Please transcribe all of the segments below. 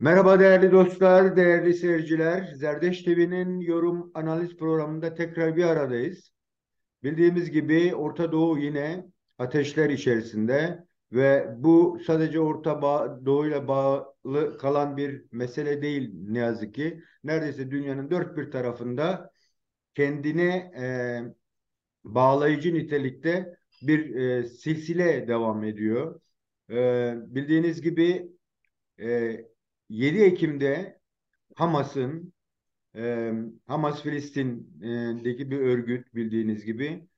Merhaba değerli dostlar, değerli seyirciler. Zerdeş TV'nin yorum analiz programında tekrar bir aradayız. Bildiğimiz gibi Orta Doğu yine ateşler içerisinde ve bu sadece Doğu ile bağlı kalan bir mesele değil ne yazık ki. Neredeyse dünyanın dört bir tarafında kendine bağlayıcı nitelikte bir silsile devam ediyor. Bildiğiniz gibi e, 7 Ekim'de Hamas'ın Hamas Filistin'deki bir örgüt bildiğiniz gibi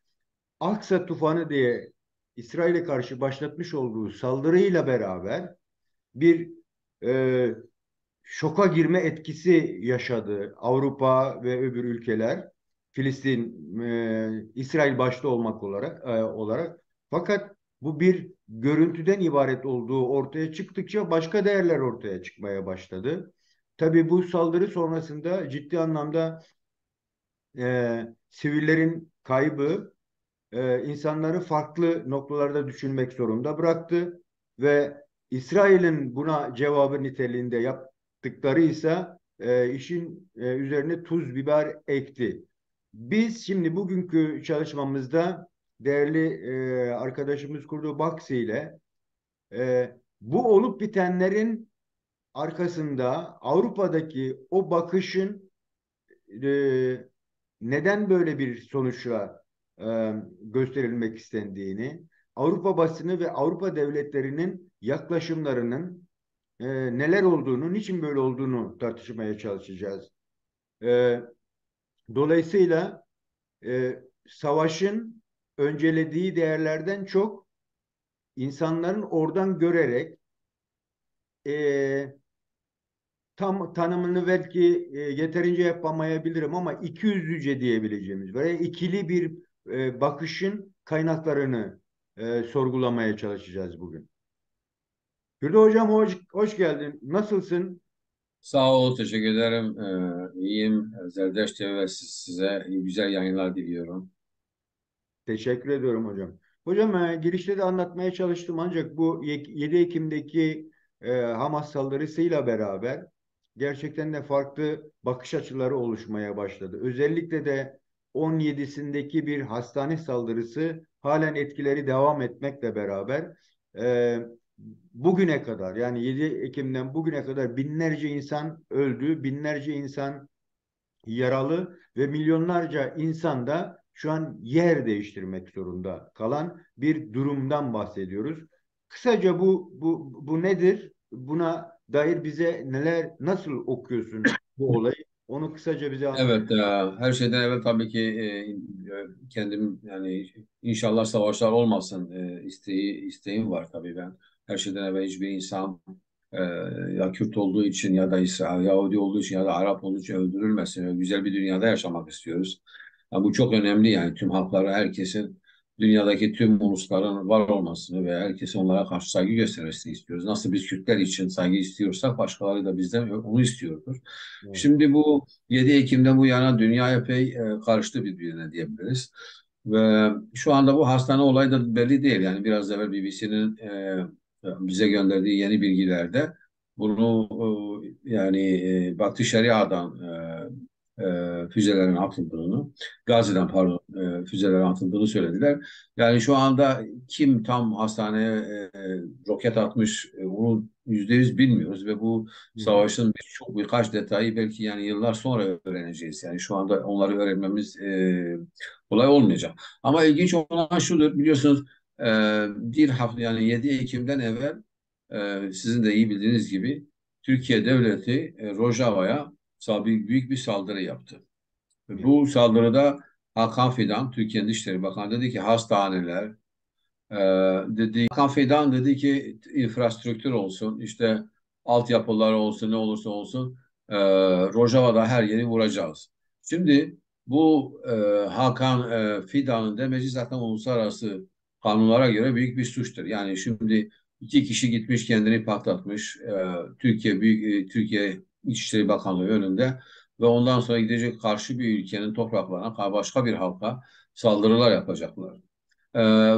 Aksa Tufanı diye İsrail'e karşı başlatmış olduğu saldırıyla beraber bir e, şoka girme etkisi yaşadı Avrupa ve öbür ülkeler. Filistin, İsrail başta olmak olarak. Fakat bu bir görüntüden ibaret olduğu ortaya çıktıkça başka değerler ortaya çıkmaya başladı. Tabii bu saldırı sonrasında ciddi anlamda sivillerin kaybı insanları farklı noktalarda düşünmek zorunda bıraktı ve İsrail'in buna cevabı niteliğinde yaptıkları ise işin üzerine tuz biber ekti. Biz şimdi bugünkü çalışmamızda değerli arkadaşımız Kurdu Baksi ile bu olup bitenlerin arkasında Avrupa'daki o bakışın e, neden böyle bir sonuçla gösterilmek istendiğini, Avrupa basını ve Avrupa devletlerinin yaklaşımlarının neler olduğunu, niçin böyle olduğunu tartışmaya çalışacağız. E, Dolayısıyla savaşın öncelediği değerlerden çok insanların oradan görerek e, tam tanımını belki yeterince yapamayabilirim ama iki yüzlüce diyebileceğimiz veya ikili bir bakışın kaynaklarını sorgulamaya çalışacağız bugün. Hürdo Hocam hoş geldin. Nasılsın? Sağ ol, teşekkür ederim. İyiyim. Zerdeş TV ve size güzel yayınlar diliyorum. Teşekkür ediyorum hocam. Hocam girişte de anlatmaya çalıştım ancak bu 7 Ekim'deki Hamas saldırısıyla beraber gerçekten de farklı bakış açıları oluşmaya başladı. Özellikle de 17'sindeki bir hastane saldırısı halen etkileri devam etmekle beraber e, bugüne kadar yani 7 Ekim'den bugüne kadar binlerce insan öldü, binlerce insan yaralı ve milyonlarca insan da şu an yer değiştirmek zorunda kalan bir durumdan bahsediyoruz. Kısaca bu nedir? Buna dair bize nasıl okuyorsun bu olayı? Onu kısaca bize anlat. Evet, her şeyden evvel tabii ki kendim yani inşallah savaşlar olmasın isteğim var tabii ben. Her şeyden evvel hiçbir insan e, ya Kürt olduğu için ya da İsrail, Yahudi olduğu için ya da Arap olduğu için öldürülmesin. Güzel bir dünyada yaşamak istiyoruz. Ya bu çok önemli yani tüm halklara, herkesin dünyadaki tüm ulusların var olmasını ve herkesin onlara karşı saygı göstermesini istiyoruz. Nasıl biz Kürtler için saygı istiyorsak başkaları da bizden onu istiyordur. Evet. Şimdi bu 7 Ekim'den bu yana dünya epey karıştı birbirine diyebiliriz. Ve şu anda bu hastane olayı da belli değil. Yani biraz evvel BBC'nin bize gönderdiği yeni bilgilerde bunu yani Baktı Şeria'dan füzelerin atıldığını, Gazze'den pardon füzelerin atıldığını söylediler. Yani şu anda kim tam hastaneye roket atmış onu %100 bilmiyoruz ve bu Hı hı. savaşın birkaç detayı belki yani yıllar sonra öğreneceğiz. Yani şu anda onları öğrenmemiz kolay olmayacak. Ama ilginç olan şudur, biliyorsunuz e, bir hafta yani 7 Ekim'den evvel sizin de iyi bildiğiniz gibi Türkiye Devleti Rojava'ya büyük bir saldırı yaptı. Ve Evet. bu saldırıda Hakan Fidan, Türkiye Dışişleri Bakanı dedi ki hastaneler, ee, Hakan Fidan dedi ki infrastruktür olsun, işte altyapılar olsun, ne olursa olsun Rojava'da her yeri vuracağız. Şimdi bu Hakan Fidan'ın demeci zaten uluslararası kanunlara göre büyük bir suçtur. Yani şimdi iki kişi gitmiş kendini patlatmış Türkiye İçişleri Bakanlığı önünde ve ondan sonra gidecek karşı bir ülkenin topraklarına başka bir halka saldırılar yapacaklar.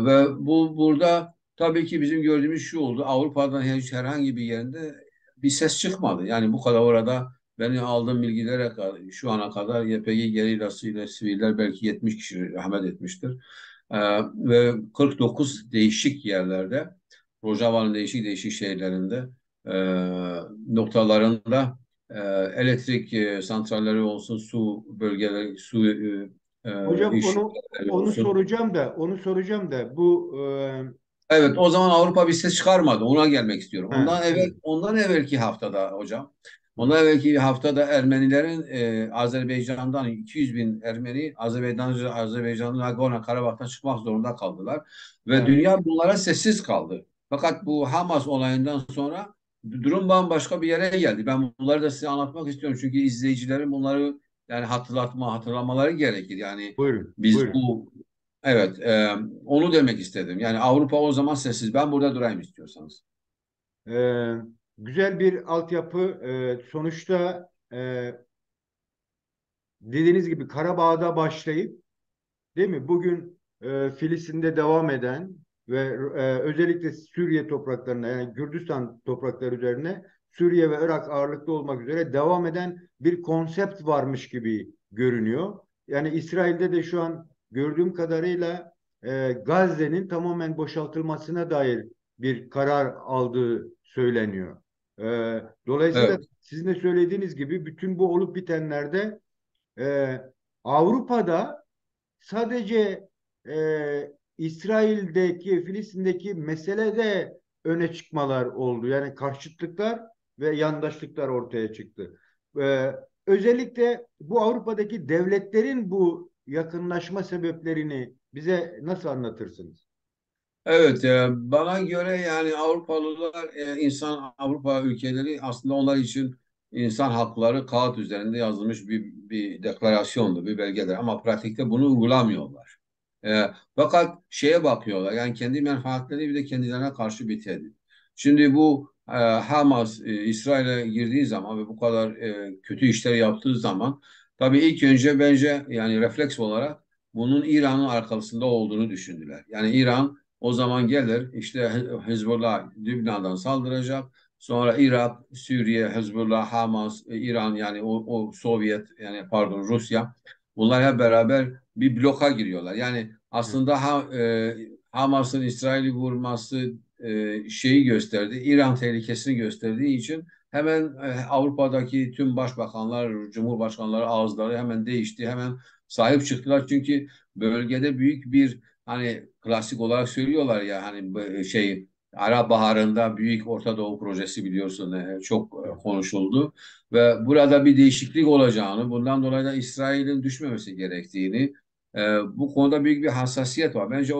Ve burada tabii ki bizim gördüğümüz şu oldu. Avrupa'dan henüz herhangi bir yerinde bir ses çıkmadı. Yani bu kadar orada benim aldığım bilgilere şu ana kadar YPG gerilası ile siviller belki 70 kişi rahmet etmiştir. Ve 49 değişik yerlerde, Rojava'nın değişik değişik şehirlerinde, e, noktalarında, e, elektrik santralleri olsun, su bölgeleri, su Hocam iş onu yerleri onu olsun. soracağım da onu soracağım da bu Evet, o zaman Avrupa bir ses çıkarmadı. Ona gelmek istiyorum. evet. Ondan evvelki haftada hocam. Hı. Ondan evvelki haftada Ermenilerin Azerbaycan'dan 200 bin Ermeni Azerbaycan'ın Nagorno-Karabak'tan çıkmak zorunda kaldılar. Ve Evet. dünya bunlara sessiz kaldı. Fakat bu Hamas olayından sonra durum bambaşka bir yere geldi. Ben bunları da size anlatmak istiyorum. Çünkü izleyicilerin bunları yani hatırlamaları gerekir. Yani Buyurun. biz Buyurun. bu Evet, onu demek istedim. Yani Avrupa o zaman sessiz. Ben burada durayım istiyorsanız. Ee, güzel bir altyapı. Sonuçta dediğiniz gibi Karabağ'da başlayıp değil mi? Bugün Filistin'de devam eden ve özellikle Suriye topraklarına yani Kürdistan toprakları üzerine Suriye ve Irak ağırlıklı olmak üzere devam eden bir konsept varmış gibi görünüyor. Yani İsrail'de de şu an gördüğüm kadarıyla Gazze'nin tamamen boşaltılmasına dair bir karar aldığı söyleniyor. Dolayısıyla Evet. sizin de söylediğiniz gibi bütün bu olup bitenlerde e, Avrupa'da sadece İsrail'deki, Filistin'deki meselede öne çıkmalar oldu. Yani karşıtlıklar ve yandaşlıklar ortaya çıktı. E, özellikle bu Avrupa'daki devletlerin bu yakınlaşma sebeplerini bize nasıl anlatırsınız? Evet, bana göre yani Avrupalılar, Avrupa ülkeleri aslında onlar için insan hakları kağıt üzerinde yazılmış bir deklarasyondu, bir belgedir. Ama pratikte bunu uygulamıyorlar. Fakat şeye bakıyorlar, yani kendi menfaatleri bir de kendilerine karşı bir tehdit. Şimdi bu Hamas İsrail'e girdiği zaman ve bu kadar kötü işler yaptığı zaman tabii ilk önce bence yani refleks olarak bunun İran'ın arkasında olduğunu düşündüler. Yani İran o zaman gelir işte Hizbullah Lübnan'dan saldıracak. Sonra Irak, Suriye, Hizbullah, Hamas, İran yani o Sovyet yani pardon Rusya bunlar hep beraber bir bloka giriyorlar. Yani aslında Hamas'ın İsrail'i vurması şeyi gösterdi. İran tehlikesini gösterdiği için hemen Avrupa'daki tüm başbakanlar, cumhurbaşkanları ağızları hemen değişti. Hemen sahip çıktılar. Çünkü bölgede büyük bir hani klasik olarak söylüyorlar ya hani şey Arap Baharı'nda Büyük Orta Doğu Projesi biliyorsun çok konuşuldu ve burada bir değişiklik olacağını bundan dolayı da İsrail'in düşmemesi gerektiğini bu konuda büyük bir hassasiyet var. Bence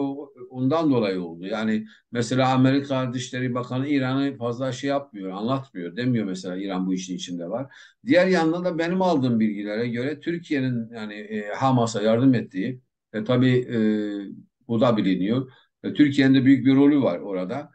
ondan dolayı oldu. Yani mesela Amerika Dışişleri Bakanı İran'ı fazla şey yapmıyor, anlatmıyor. Demiyor mesela İran bu işin içinde var. Diğer yandan da benim aldığım bilgilere göre Türkiye'nin yani Hamas'a yardım ettiği tabii bu da biliniyor. Türkiye'nin de büyük bir rolü var orada.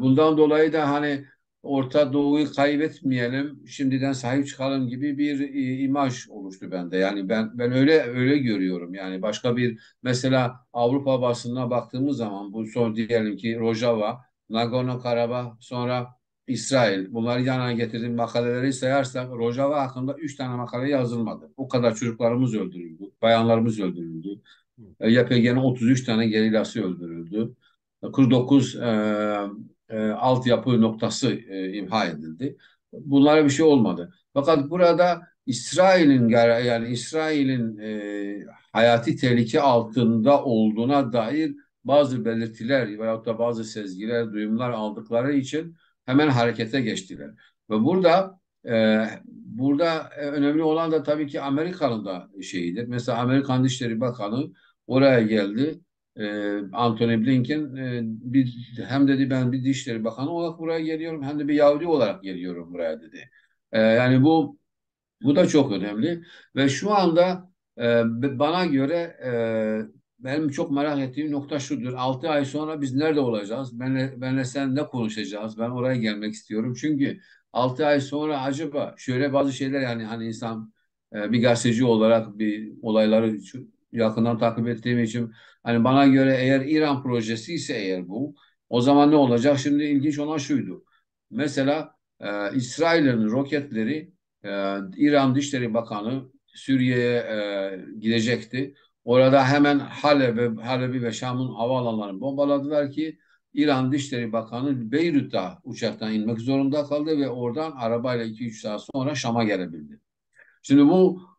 Bundan dolayı da hani Orta Doğu'yu kaybetmeyelim, şimdiden sahip çıkalım gibi bir imaj oluştu bende. Yani ben öyle görüyorum. Yani başka bir mesela Avrupa basınına baktığımız zaman bu son diyelim ki Rojava, Nagorno-Karabakh, sonra İsrail. Bunları yan yana getirdiğim makaleleri sayarsak Rojava hakkında 3 tane makale yazılmadı. O kadar çocuklarımız öldürüldü, bayanlarımız öldürüldü. YPG'nin 33 tane gerilası öldürüldü. 49 altyapı noktası imha edildi. Bunlara bir şey olmadı. Fakat burada İsrail'in hayati tehlike altında olduğuna dair bazı belirtiler veyahut da bazı sezgiler, duyumlar aldıkları için hemen harekete geçtiler. Ve burada önemli olan da tabii ki Amerika'nın da şeyidir. Mesela Amerikan Dışişleri Bakanı oraya geldi. Anthony Blinken hem dedi ben bir Dışişleri Bakanı olarak buraya geliyorum hem de bir Yahudi olarak geliyorum buraya dedi. Yani bu da çok önemli ve şu anda bana göre benim çok merak ettiğim nokta şudur. 6 ay sonra biz nerede olacağız? Benle sen ne konuşacağız? Ben oraya gelmek istiyorum. Çünkü 6 ay sonra acaba şöyle bazı şeyler yani hani insan bir gazeteci olarak bir olayları yakından takip ettiğim için hani bana göre eğer İran projesi ise eğer bu o zaman ne olacak? Şimdi ilginç olan şuydu. Mesela İsrail'in roketleri İran Dışişleri Bakanı Suriye'ye gidecekti. Orada hemen Halep'i ve Şam'ın havaalanlarını bombaladılar ki İran Dışişleri Bakanı Beyrut'ta uçaktan inmek zorunda kaldı ve oradan arabayla 2-3 saat sonra Şam'a gelebildi. Şimdi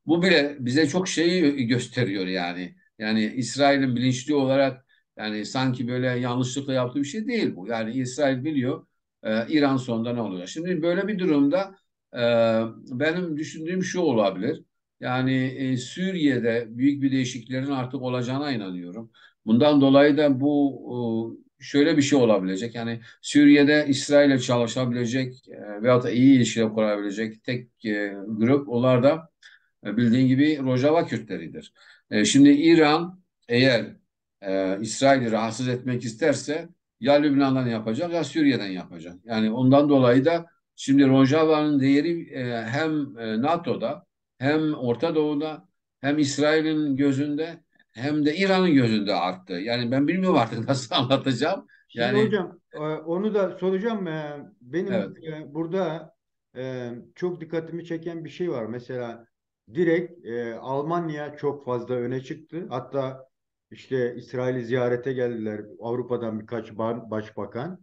bu bile bize çok şeyi gösteriyor yani. Yani İsrail'in bilinçli olarak yani sanki böyle yanlışlıkla yaptığı bir şey değil bu. Yani İsrail biliyor İran sonunda ne olacak. Şimdi böyle bir durumda e, benim düşündüğüm şu olabilir. Yani Suriye'de büyük bir değişikliklerin artık olacağına inanıyorum. Bundan dolayı da bu şöyle bir şey olabilecek. Yani Suriye'de İsrail'le çalışabilecek veyahut da iyi ilişkiler kurabilecek tek grup onlar da bildiğin gibi Rojava Kürtleridir. Şimdi İran eğer İsrail'i rahatsız etmek isterse ya Lübnan'dan yapacak ya Suriye'den yapacak. Yani ondan dolayı da şimdi Rojava'nın değeri hem NATO'da hem Orta Doğu'da hem İsrail'in gözünde hem de İran'ın gözünde arttı. Yani ben bilmiyorum artık nasıl anlatacağım. Şimdi Yani hocam onu da soracağım. Benim evet. burada çok dikkatimi çeken bir şey var. Mesela direkt Almanya çok fazla öne çıktı. Hatta işte İsrail'i ziyarete geldiler. Avrupa'dan birkaç başbakan.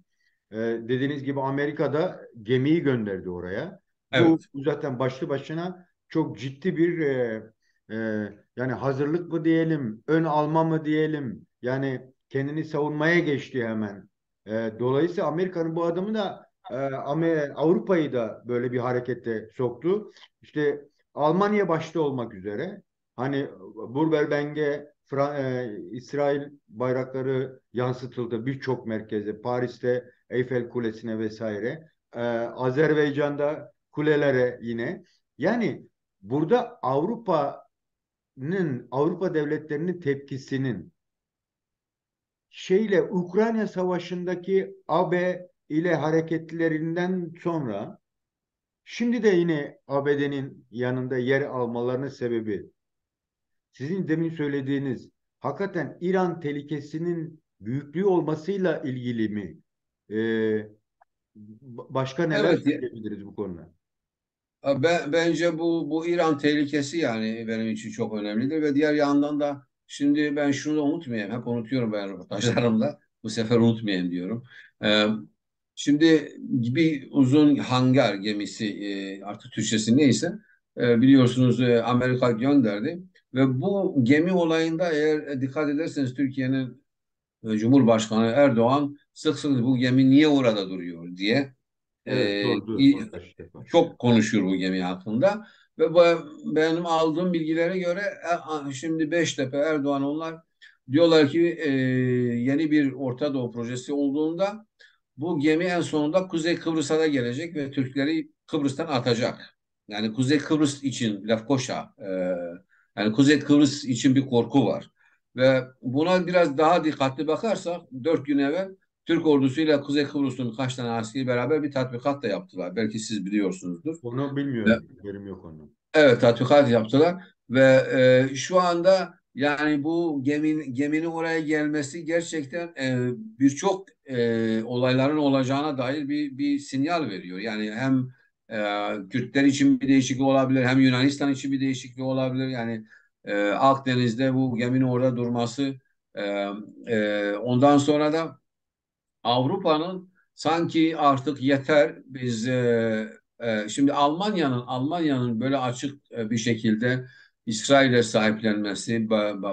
Dediğiniz gibi Amerika'da gemiyi gönderdi oraya. Bu Evet. zaten başlı başına çok ciddi bir e, yani hazırlık mı diyelim, ön alma mı diyelim. Yani kendini savunmaya geçti hemen. Dolayısıyla Amerika'nın bu adımı da Avrupa'yı da böyle bir harekete soktu. İşte Almanya başta olmak üzere hani Burberbeng'e İsrail bayrakları yansıtıldı birçok merkeze. Paris'te Eyfel Kulesi'ne vesaire. Azerbaycan'da kulelere yine. Yani burada Avrupa devletlerinin tepkisinin Ukrayna Savaşı'ndaki AB ile hareketlerinden sonra şimdi de yine ABD'nin yanında yer almalarının sebebi sizin demin söylediğiniz hakikaten İran tehlikesinin büyüklüğü olmasıyla ilgili mi? Başka neler Evet. söyleyebiliriz bu konuda? Bence bu İran tehlikesi yani benim için çok önemlidir ve diğer yandan da şimdi ben şunu da unutmayayım. Hep unutuyorum ben röportajlarımda. Bu sefer unutmayayım diyorum. Ee, Şimdi bir uzun hangar gemisi artık Türkçesi neyse biliyorsunuz Amerika gönderdi ve bu gemi olayında eğer dikkat ederseniz Türkiye'nin Cumhurbaşkanı Erdoğan sık sık bu gemi niye orada duruyor diye Evet, e, sordu birkaç defa. çok konuşuyor bu gemi hakkında. Ve benim aldığım bilgilere göre şimdi Beştepe, Erdoğan onlar diyorlar ki yeni bir Orta Doğu projesi olduğunda bu gemi en sonunda Kuzey Kıbrıs'a da gelecek ve Türkleri Kıbrıs'tan atacak. Yani Kuzey Kıbrıs için Lefkoşa, yani Kuzey Kıbrıs için bir korku var. Ve buna biraz daha dikkatli bakarsak 4 gün evvel Türk ordusuyla Kuzey Kıbrıs'ın kaç tane askeri beraber bir tatbikat da yaptılar. Belki siz biliyorsunuzdur. Onu Ve, bilmiyorum. Haberim yok onun. evet tatbikat yaptılar ve şu anda yani bu geminin oraya gelmesi gerçekten birçok olayların olacağına dair bir sinyal veriyor. Yani hem Kürtler için bir değişiklik olabilir hem Yunanistan için bir değişiklik olabilir. Yani Akdeniz'de bu geminin orada durması e, ondan sonra da Avrupa'nın sanki artık yeter biz şimdi Almanya'nın böyle açık bir şekilde İsrail'e sahiplenmesi,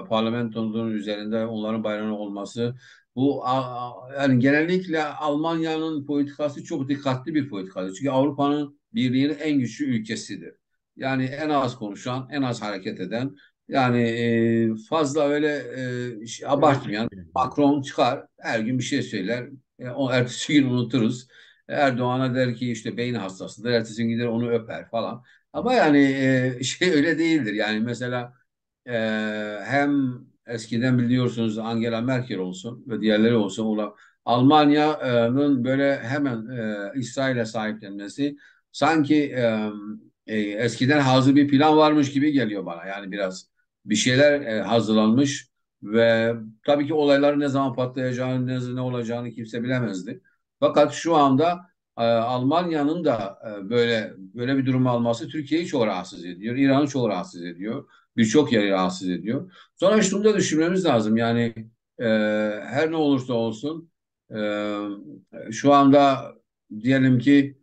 parlamentonun üzerinde onların bayrağı olması bu yani genellikle Almanya'nın politikası çok dikkatli bir politikadır. Çünkü Avrupa'nın birliğinin en güçlü ülkesidir. Yani en az konuşan, en az hareket eden yani fazla öyle Öne abartmayan çıkmıyor. Macron çıkar her gün bir şey söyler. O ertesi gün unuturuz. Erdoğan'a der ki işte beyin hastasıdır. Ertesi gün gider onu öper falan. Ama yani şey öyle değildir. Yani mesela e, hem eskiden biliyorsunuz Angela Merkel olsun ve diğerleri olsun Almanya'nın böyle hemen İsrail'e sahiplenmesi sanki eskiden hazır bir plan varmış gibi geliyor bana. Yani biraz bir şeyler hazırlanmış ve tabii ki olayların ne zaman patlayacağını, ne olacağını kimse bilemezdi. Fakat şu anda Almanya'nın da böyle bir durum alması Türkiye'yi çok rahatsız ediyor. İran'ı çok rahatsız ediyor. Birçok yeri rahatsız ediyor. Sonra şunu da düşünmemiz lazım. Yani e, her ne olursa olsun şu anda diyelim ki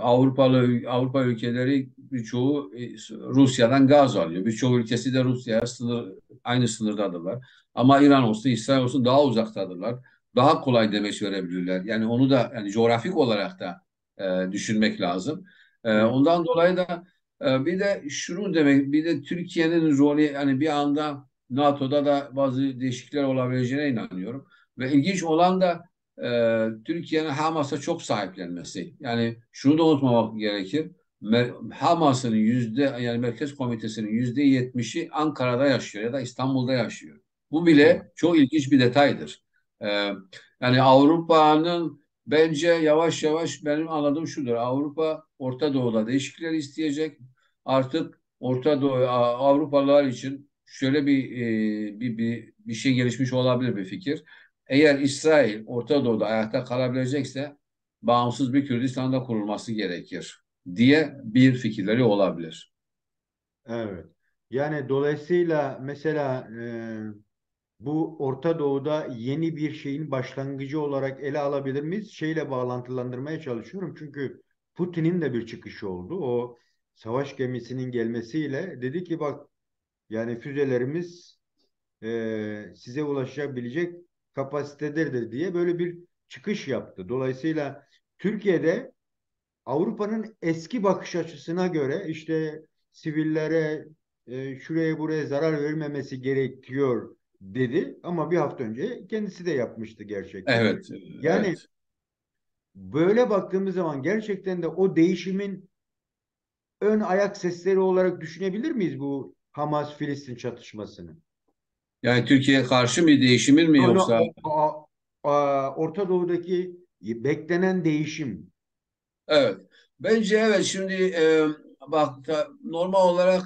Avrupa ülkeleri birçoğu Rusya'dan gaz alıyor. Birçok ülkesi de Rusya'ya aynı sınırdadırlar. Ama İran olsun, İsrail olsun daha uzaktadırlar. Daha kolay demeç verebilirler. Yani onu da yani coğrafik olarak da düşünmek lazım. Evet. Ondan dolayı da bir de şunu demek, bir de Türkiye'nin rolü yani bir anda NATO'da da bazı değişiklikler olabileceğine inanıyorum. Ve ilginç olan da Türkiye'nin Hamas'a çok sahiplenmesi. Yani şunu da unutmamak gerekir. Hamas'ın yani Merkez Komitesi'nin %70'i Ankara'da yaşıyor ya da İstanbul'da yaşıyor. Bu Evet. bile çok ilginç bir detaydır. Ee, Yani Avrupa'nın bence yavaş yavaş benim anladığım şudur. Avrupa Orta Doğu'da değişiklikler isteyecek. Artık Orta Doğu Avrupalılar için şöyle bir şey gelişmiş olabilir bir fikir. Eğer İsrail Orta Doğu'da ayakta kalabilecekse bağımsız bir Kürdistan'da kurulması gerekir diye bir fikirleri olabilir. Evet. Yani dolayısıyla mesela bu Orta Doğu'da yeni bir şeyin başlangıcı olarak ele alabilir miyiz? Şeyle bağlantılandırmaya çalışıyorum. Çünkü Putin'in de bir çıkışı oldu. O savaş gemisinin gelmesiyle dedi ki bak yani füzelerimiz size ulaşabilecek kapasitededir diye böyle bir çıkış yaptı. Dolayısıyla Türkiye'de Avrupa'nın eski bakış açısına göre işte sivillere şuraya buraya zarar vermemesi gerekiyor dedi. Ama bir hafta önce kendisi de yapmıştı gerçekten. Evet, Yani evet. böyle baktığımız zaman gerçekten de o değişimin ön ayak sesleri olarak düşünebilir miyiz bu Hamas-Filistin çatışmasını? Yani Türkiye karşı bir değişimin mi Yani yoksa? Orta Doğu'daki beklenen değişim. Evet. Bence evet şimdi bak normal olarak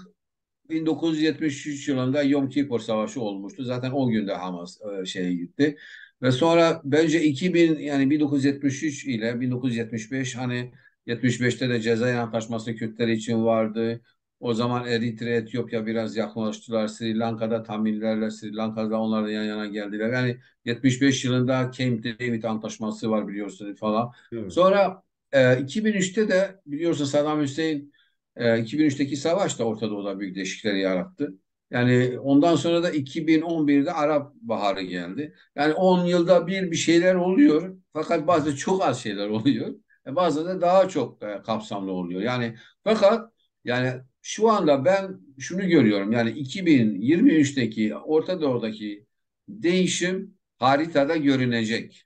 1973 yılında Yom Kippur Savaşı olmuştu. Zaten o günde Hamas şeye gitti. Ve sonra bence 2000 yani 1973 ile 1975 hani 75'te de Cezayir Antlaşması Kürtler için vardı. O zaman Eritre, Etiyopya biraz yakınlaştılar. Sri Lanka'da Tamillerle Sri Lanka'da onlar da yan yana geldiler. Yani 75 yılında Camp David Antlaşması var biliyorsunuz falan. Evet. Sonra 2003'te de biliyorsun Saddam Hüseyin 2003'teki savaş da Orta Doğu'da büyük değişiklikleri yarattı. Yani ondan sonra da 2011'de Arap Baharı geldi. Yani 10 yılda bir şeyler oluyor. Fakat bazı çok az şeyler oluyor. Bazı da daha çok kapsamlı oluyor. Yani fakat yani şu anda ben şunu görüyorum. Yani 2023'teki Orta Doğu'daki değişim haritada görünecek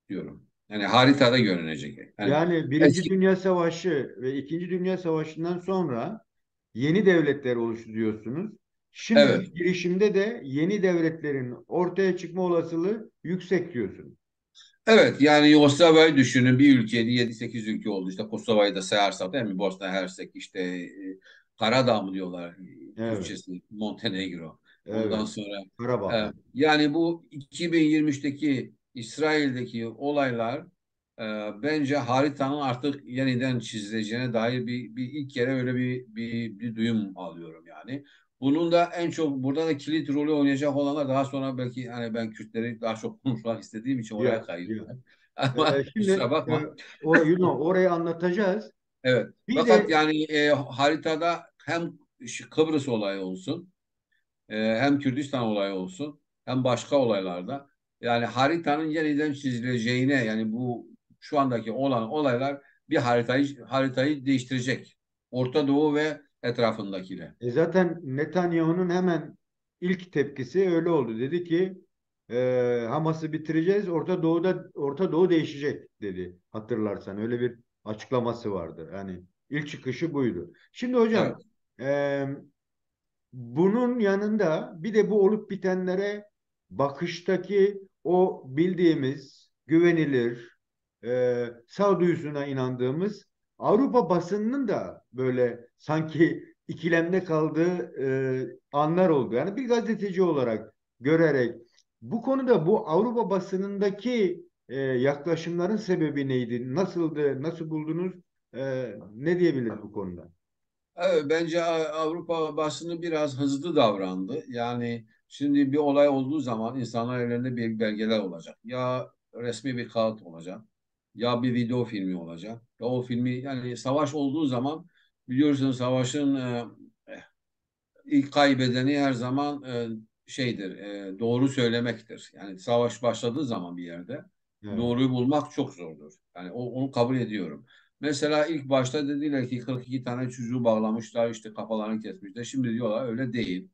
diyorum. Yani haritada görünecek. Yani Yani Birinci eski Dünya Savaşı ve İkinci Dünya Savaşı'ndan sonra yeni devletler oluştu diyorsunuz. evet. Şimdiki girişimde de yeni devletlerin ortaya çıkma olasılığı yüksek diyorsunuz. Evet yani Yugoslavya'yı düşünün bir ülkeydi 7-8 ülke oldu işte Kosova'yı da sayarsak değil mi Bosna Hersek işte Karadağ mı diyorlar Evet, Türkçesi Montenegro ondan evet. sonra Karabağ. yani bu 2023'teki İsrail'deki olaylar e, bence haritanın artık yeniden çizileceğine dair bir ilk kere öyle bir duyum alıyorum yani. Bunun da en çok burada da kilit rolü oynayacak olanlar daha sonra belki hani ben Kürtleri daha çok konuşmak istediğim için oraya Ya, kayıyorum. ya. Ama kusura Şimdi bakma. orayı anlatacağız. Evet. Bir Fakat de yani haritada hem Kıbrıs olayı olsun, hem Kürdistan olayı olsun, hem başka olaylarda yani haritanın yeniden çizileceğine yani bu şu andaki olan olaylar bir haritayı değiştirecek. Orta Doğu ve etrafındakiler. zaten Netanyahu'nun hemen ilk tepkisi öyle oldu. Dedi ki Hamas'ı bitireceğiz. Orta Doğu değişecek dedi. Hatırlarsan öyle bir açıklaması vardı. Yani ilk çıkışı buydu. Şimdi hocam Evet. e, bunun yanında bir de bu olup bitenlere bakıştaki o bildiğimiz güvenilir sağduyusuna inandığımız Avrupa basınının da böyle sanki ikilemde kaldığı anlar oldu. Yani bir gazeteci olarak görerek bu konuda bu Avrupa basınındaki yaklaşımların sebebi neydi? Nasıldı? Nasıl buldunuz? Ne diyebiliriz bu konuda? Evet, bence Avrupa basını biraz hızlı davrandı. Yani şimdi bir olay olduğu zaman insanlar ellerinde bir belgeler olacak. Ya resmi bir kağıt olacak, ya bir video filmi olacak. Ya o filmi, yani savaş olduğu zaman biliyorsunuz savaşın ilk kaybedeni her zaman şeydir, doğru söylemektir. Yani savaş başladığı zaman bir yerde Evet. doğruyu bulmak çok zordur. Yani onu kabul ediyorum. Mesela ilk başta dediler ki 42 tane çocuğu bağlamışlar, işte kafalarını kesmişler. Şimdi diyorlar öyle değil.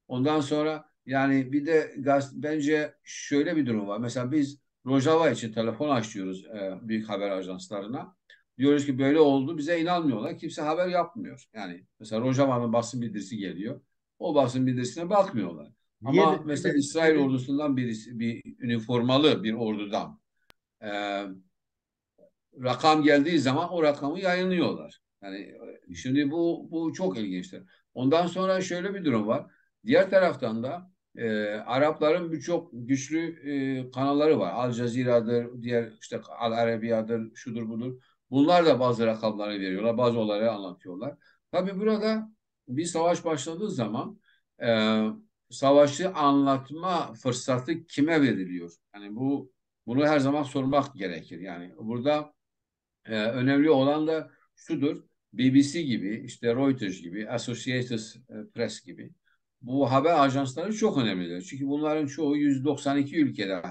Ondan sonra yani bir de bence şöyle bir durum var. Mesela biz Rojava için telefon açıyoruz büyük haber ajanslarına. Diyoruz ki böyle oldu. Bize inanmıyorlar. Kimse haber yapmıyor. Yani mesela Rojava'nın basın bildirisi geliyor. O basın bildirisine bakmıyorlar. Niye Ama mesela İsrail neden? ordusundan birisi, bir üniformalı bir ordudan e, rakam geldiği zaman o rakamı yayınlıyorlar. Yani şimdi bu çok ilginçtir. Ondan sonra şöyle bir durum var. Diğer taraftan da Arapların birçok güçlü kanalları var. Al Cezira'dır, diğer işte Al Arabiya'dır, şudur budur. Bunlar da bazı rakamları veriyorlar, bazı olayları anlatıyorlar. Tabii burada bir savaş başladığı zaman e, savaşı anlatma fırsatı kime veriliyor? Yani bunu her zaman sormak gerekir. Yani burada önemli olan da şudur. BBC gibi, işte Reuters gibi, Associated Press gibi bu haber ajansları çok önemlidir. Çünkü bunların çoğu 192 ülkede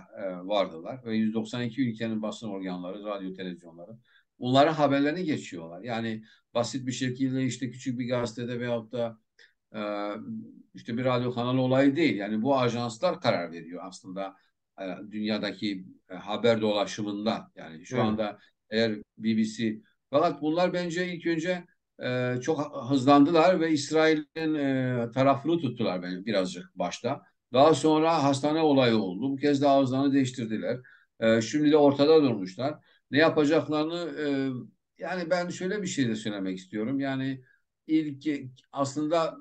vardılar ve 192 ülkenin basın organları, radyo, televizyonları bunların haberlerini geçiyorlar. Yani basit bir şekilde işte küçük bir gazetede veyahut da e, işte bir radyo kanalı olayı değil. Yani bu ajanslar karar veriyor aslında dünyadaki haber dolaşımında. Yani şu Evet. anda eğer BBC, fakat bunlar bence ilk önce çok hızlandılar ve İsrail'in tarafını tuttular birazcık başta. Daha sonra hastane olayı oldu. Bu kez de ağızlarını değiştirdiler. Şimdi de ortada durmuşlar. Ne yapacaklarını yani ben şöyle bir şey de söylemek istiyorum. Yani aslında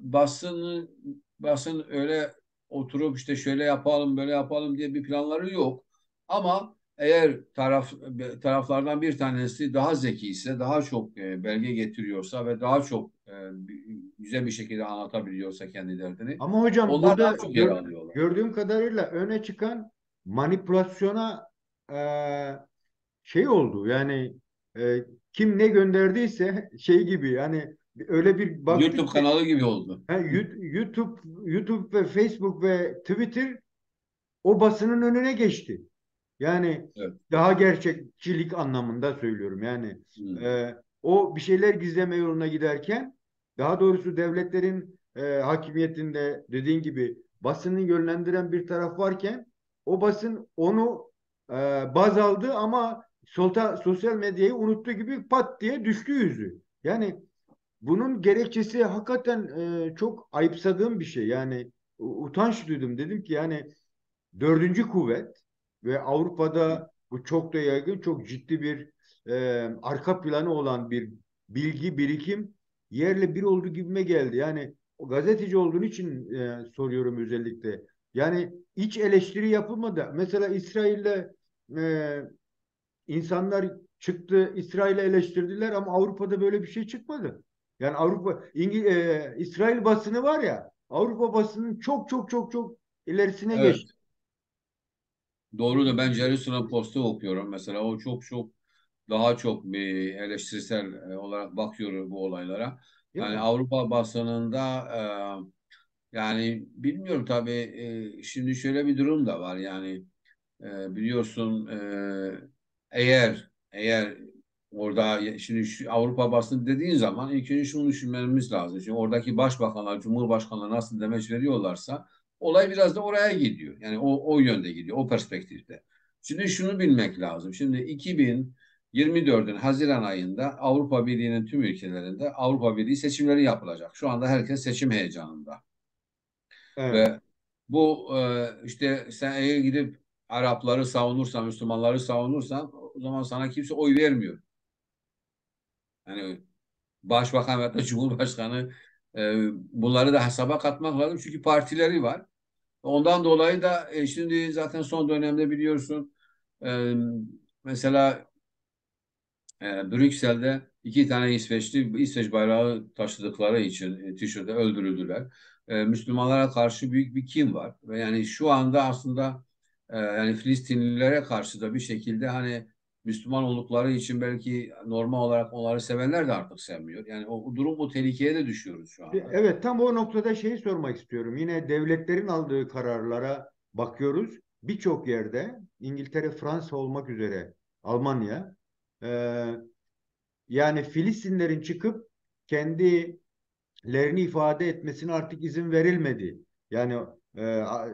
basın öyle oturup işte şöyle yapalım böyle yapalım diye bir planları yok. Ama eğer taraflardan bir tanesi daha zeki ise, daha çok belge getiriyorsa ve daha çok güzel bir şekilde anlatabiliyorsa kendi derdini, Ama hocam onlar daha burada çok yer alıyorlar. gördüğüm kadarıyla öne çıkan manipülasyona e, şey oldu. Yani e, kim ne gönderdiyse şey gibi yani öyle bir YouTube baktık ki kanalı gibi oldu. YouTube ve Facebook ve Twitter o basının önüne geçti. Yani Evet. daha gerçekçilik anlamında söylüyorum. Yani Hmm. e, o bir şeyler gizleme yoluna giderken daha doğrusu devletlerin hakimiyetinde dediğin gibi basını yönlendiren bir taraf varken o basın onu e, baz aldı ama sosyal medyayı unuttuğu gibi pat diye düştü yüzü. Yani bunun gerekçesi hakikaten çok ayıpsadığım bir şey. Yani utanç duydum. Dedim ki yani dördüncü kuvvet ve Avrupa'da bu çok da yaygın, çok ciddi bir arka planı olan bir bilgi, birikim yerle bir olduğu gibime geldi. Yani o gazeteci olduğun için soruyorum özellikle. Yani iç eleştiri yapılmadı. Mesela İsrail'de e, insanlar çıktı, İsrail'i eleştirdiler ama Avrupa'da böyle bir şey çıkmadı. Yani İsrail basını var ya, Avrupa basının çok çok çok çok ilerisine geçti. Evet. Doğru da ben Jerusalem Post'u okuyorum. Mesela o çok daha çok bir eleştirisel olarak bakıyor bu olaylara. Değil Yani mi? Avrupa basınında yani bilmiyorum tabii, şimdi şöyle bir durum da var. Yani biliyorsun, eğer orada şimdi Avrupa basını dediğin zaman ilk önce şunu düşünmemiz lazım. Şimdi oradaki başbakanlar, cumhurbaşkanları nasıl demeç veriyorlarsa olay biraz da oraya gidiyor. Yani o yönde gidiyor, o perspektifte. Şimdi şunu bilmek lazım. Şimdi 2024'ün Haziran ayında Avrupa Birliği'nin tüm ülkelerinde Avrupa Birliği seçimleri yapılacak. Şu anda herkes seçim heyecanında. Evet. Ve bu işte sen eğer gidip Arapları savunursan, Müslümanları savunursan o zaman sana kimse oy vermiyor. Yani Başbakan ve da Cumhurbaşkanı, bunları da hesaba katmak lazım. Çünkü partileri var. Ondan dolayı da şimdi zaten son dönemde biliyorsun E, Mesela Brüksel'de iki tane İsveç bayrağı taşıdıkları için tişörtte öldürüldüler. Müslümanlara karşı büyük bir kin var ve yani şu anda aslında yani Filistinlilere karşı da bir şekilde hani Müslüman oldukları için belki normal olarak onları sevenler de artık sevmiyor. Yani o durum, bu tehlikeye de düşüyoruz şu anda. Evet, tam o noktada şeyi sormak istiyorum. Yine devletlerin aldığı kararlara bakıyoruz. Birçok yerde İngiltere, Fransa olmak üzere Almanya, e, yani Filistinlerin çıkıp kendi lerini ifade etmesine artık izin verilmedi. Yani e,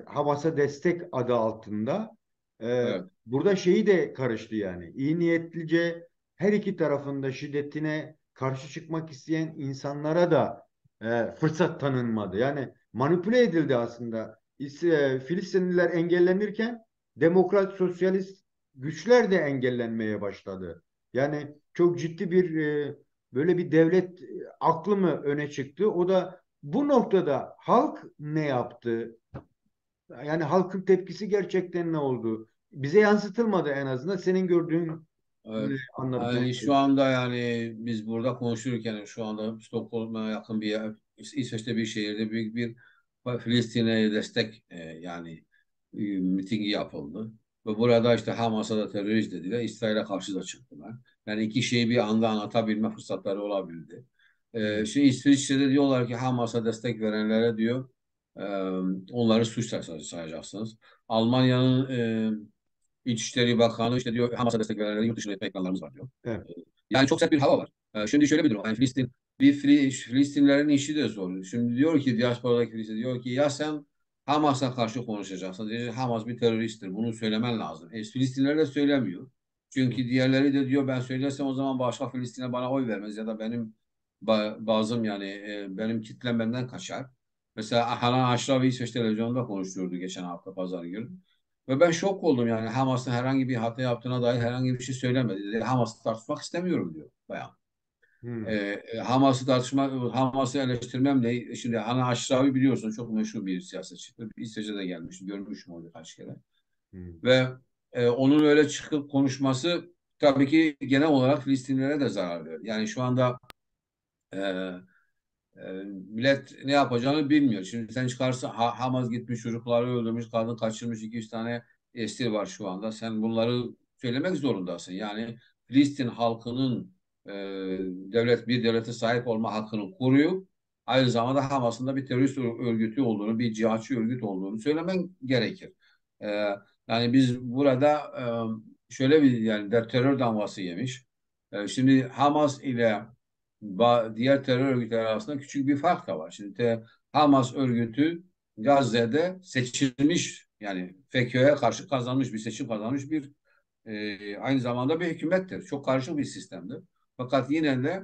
Hamas'a destek adı altında. Evet. Burada şeyi de karıştı yani. İyi niyetlice her iki tarafında şiddetine karşı çıkmak isteyen insanlara da fırsat tanınmadı. Yani manipüle edildi aslında. Filistinliler engellenirken demokrat sosyalist güçler de engellenmeye başladı. Yani çok ciddi bir böyle bir devlet aklı mı öne çıktı? O da bu noktada halk ne yaptı? Yani halkın tepkisi gerçekten ne oldu? Bize yansıtılmadı en azından. Senin gördüğün Evet. anladığın Yani şu şey. anda yani biz burada konuşurken şu anda Stockholm'a yakın bir yer, İsveç'te bir şehirde büyük bir Filistin'e destek yani mitingi yapıldı. Ve burada işte Hamas'a da terörist dediler, İsrail'e karşı da çıktılar. Yani iki şeyi bir anda anlatabilme fırsatları olabildi. Hmm. Şimdi İsviçre'de diyorlar ki Hamas'a destek verenlere diyor e, onları sayacaksınız. Almanya'nın İçişleri Bakanı işte diyor Hamas'a destek verenleri yurt dışına etme ekranlarımız var diyor. Evet. Yani çok sert bir hava var. Şimdi şöyle bir durum. Yani Filistinlerin işi de zor. Şimdi diyor ki diasporadaki Filistin diyor ki ya sen Hamas'a karşı konuşacaksın. Diyor, Hamas bir teröristtir. Bunu söylemen lazım. Filistinler de söylemiyor. Çünkü diğerleri de diyor ben söylersem o zaman başka Filistin'e bana oy vermez ya da benim bazım yani benim kitlem benden kaçar. Mesela Hanan Aşravi İsveç televizyonunda konuşuyordu geçen hafta pazar günü. Ve ben şok oldum yani Hamas'ın herhangi bir hata yaptığına dair herhangi bir şey söylemedi. Dedi, Hamas'ı tartışmak istemiyorum diyor bayan. Hmm. Hamas'ı eleştirmem ne? Şimdi Ana Aşravi biliyorsun çok meşhur bir siyasetçi. İsveç'e de gelmiştim, görmüşüm onu kaç kere. Hmm. Ve onun öyle çıkıp konuşması tabii ki genel olarak Filistinlilere de zarar veriyor. Yani şu anda e, millet ne yapacağını bilmiyor. Şimdi sen çıkarsa Hamas gitmiş çocukları öldürmüş, kadın kaçırmış 200 tane esir var şu anda. Sen bunları söylemek zorundasın. Yani Filistin halkının bir devlete sahip olma hakkını koruyor. Aynı zamanda Hamas'ın da bir terörist örgütü olduğunu, bir cihatçı örgüt olduğunu söylemen gerekir. E, Yani biz burada şöyle bir yani terör damgası yemiş. Şimdi Hamas ile diğer terör örgütleri arasında küçük bir fark da var. Şimdi Hamas örgütü Gazze'de seçilmiş yani FETÖ'ye karşı kazanmış bir seçim kazanmış bir aynı zamanda bir hükümettir. Çok karışık bir sistemdir. Fakat yine de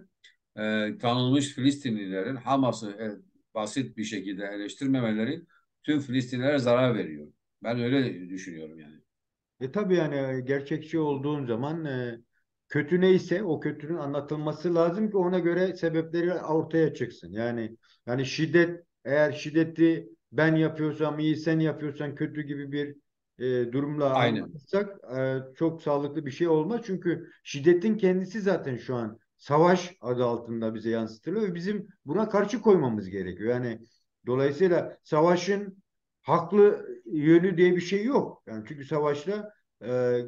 tanınmış Filistinlilerin Hamas'ı basit bir şekilde eleştirmemeleri tüm Filistinlilere zarar veriyor. Ben öyle düşünüyorum yani. Tabii yani gerçekçi olduğun zaman kötü neyse o kötünün anlatılması lazım ki ona göre sebepleri ortaya çıksın. Yani şiddet, eğer şiddeti ben yapıyorsam iyi, sen yapıyorsan kötü gibi bir durumla Aynen. anlatırsak çok sağlıklı bir şey olmaz. Çünkü şiddetin kendisi zaten şu an savaş adı altında bize yansıtılıyor ve bizim buna karşı koymamız gerekiyor. Yani dolayısıyla savaşın haklı yönü diye bir şey yok. Yani çünkü savaşta e,